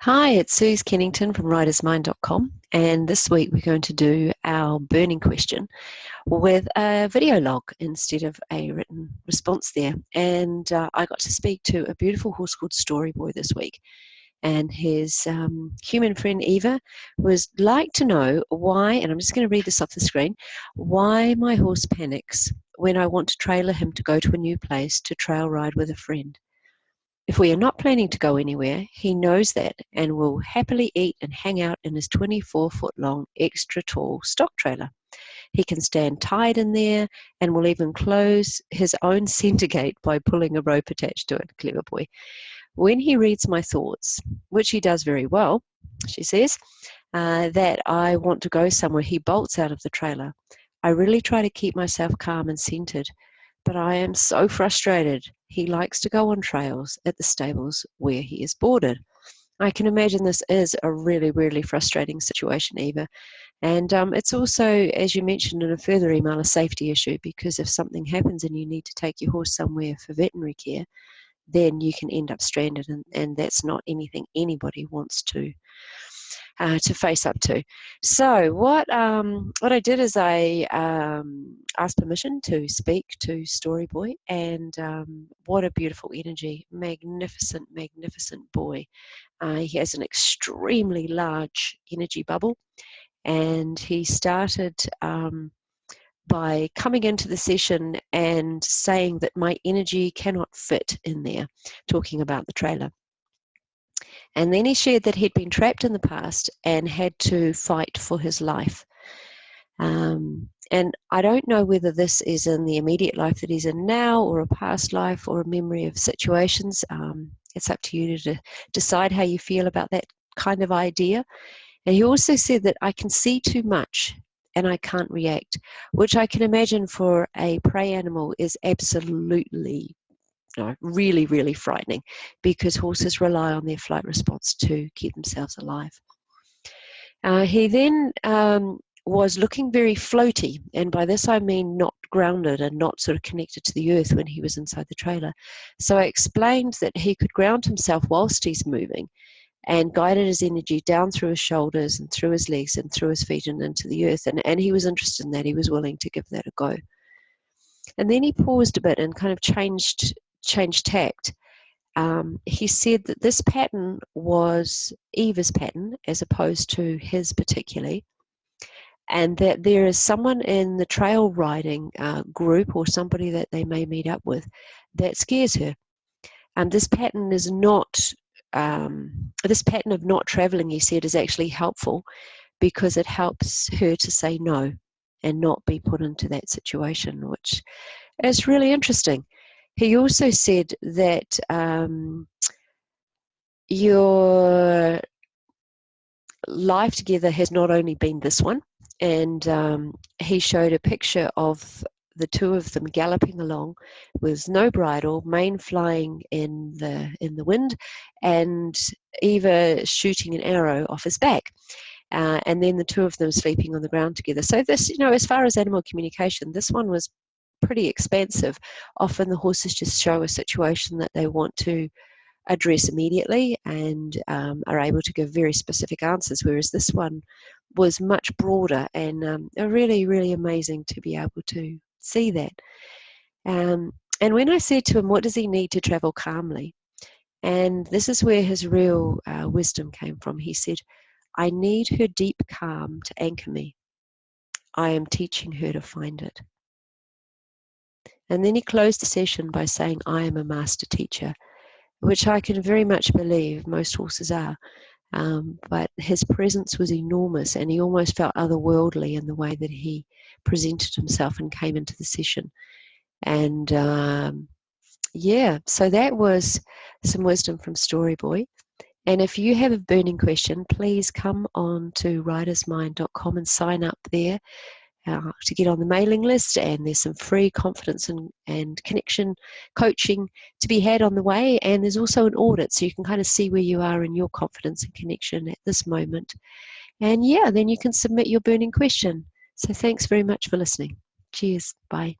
Hi, it's Suze Kennington from writersmind.com, and this week we're going to do our burning question with a video log instead of a written response there. And I got to speak to a beautiful horse called Storyboy this week, and his human friend Eeva was like to know why, and I'm just going to read this off the screen, why my horse panics when I want to trailer him to go to a new place to trail ride with a friend. If we are not planning to go anywhere, he knows that and will happily eat and hang out in his 24-foot-long, extra-tall stock trailer. He can stand tied in there and will even close his own centre gate by pulling a rope attached to it. Clever boy. When he reads my thoughts, which he does very well, she says, that I want to go somewhere, he bolts out of the trailer. I really try to keep myself calm and centered, but I am so frustrated. He likes to go on trails at the stables where he is boarded. I can imagine this is a really, really frustrating situation, Eeva. And it's also, as you mentioned in a further email, a safety issue, because if something happens and you need to take your horse somewhere for veterinary care, then you can end up stranded, and that's not anything anybody wants to face up to. So what I did is I asked permission to speak to Storyboy, and what a beautiful energy, magnificent, magnificent boy. He has an extremely large energy bubble, and he started by coming into the session and saying that my energy cannot fit in there, talking about the trailer. And then he shared that he'd been trapped in the past and had to fight for his life. And I don't know whether this is in the immediate life that he's in now, or a past life, or a memory of situations. It's up to you to decide how you feel about that kind of idea. And he also said that I can see too much and I can't react, which I can imagine for a prey animal is absolutely really, really frightening, because horses rely on their flight response to keep themselves alive. He then was looking very floaty, and by this I mean not grounded and not sort of connected to the earth when he was inside the trailer. So I explained that he could ground himself whilst he's moving, and guided his energy down through his shoulders and through his legs and through his feet and into the earth. And he was interested in that. He was willing to give that a go. And then he paused a bit and kind of changed tact. He said that this pattern was Eva's pattern as opposed to his particularly, and that there is someone in the trail riding group, or somebody that they may meet up with, that scares her. This pattern is not, this pattern of not traveling, he said, is actually helpful, because it helps her to say no and not be put into that situation, which is really interesting. He also said that your life together has not only been this one, and he showed a picture of the two of them galloping along with no bridle, mane flying in the wind, and Eeva shooting an arrow off his back. And then the two of them sleeping on the ground together. So this, as far as animal communication, this one was pretty expansive. Often the horses just show a situation that they want to address immediately and are able to give very specific answers, whereas this one was much broader, and really, really amazing to be able to see that. And when I said to him, what does he need to travel calmly? And this is where his real wisdom came from. He said, I need her deep calm to anchor me. I am teaching her to find it. And then he closed the session by saying, I am a master teacher, which I can very much believe most horses are. But his presence was enormous, and he almost felt otherworldly in the way that he presented himself and came into the session. And so that was some wisdom from Storyboy. And if you have a burning question, please come on to writersmind.com and sign up there to get on the mailing list. And there's some free confidence and connection coaching to be had on the way. And there's also an audit, so you can kind of see where you are in your confidence and connection at this moment. And then you can submit your burning question. So thanks very much for listening. Cheers. Bye.